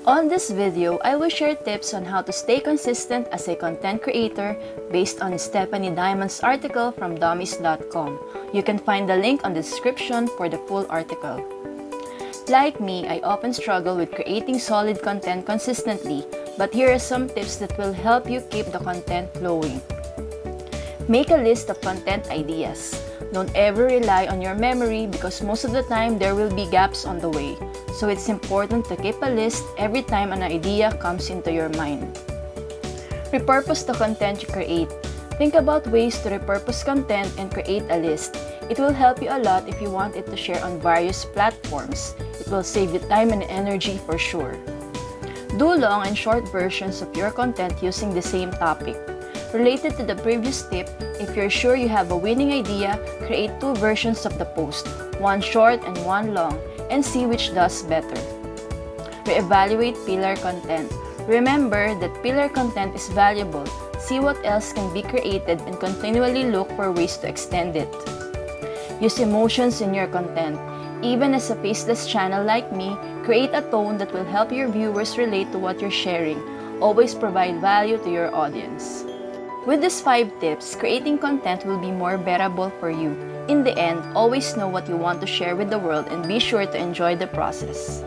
On this video, I will share tips on how to stay consistent as a content creator based on Stephanie Diamond's article from dummies.com. You can find the link on the description for the full article. Like me, I often struggle with creating solid content consistently, but here are some tips that will help you keep the content flowing. Make a list of content ideas. Don't ever rely on your memory because most of the time there will be gaps on the way. So it's important to keep a list every time an idea comes into your mind. Repurpose the content you create. Think about ways to repurpose content and create a list. It will help you a lot if you want it to share on various platforms. It will save you time and energy for sure. Do long and short versions of your content using the same topic. Related to the previous tip, if you're sure you have a winning idea, create two versions of the post, one short and one long, and see which does better. Reevaluate pillar content. Remember that pillar content is valuable. See what else can be created and continually look for ways to extend it. Use emotions in your content. Even as a faceless channel like me, create a tone that will help your viewers relate to what you're sharing. Always provide value to your audience. With these 5 tips, creating content will be more bearable for you. In the end, always know what you want to share with the world and be sure to enjoy the process.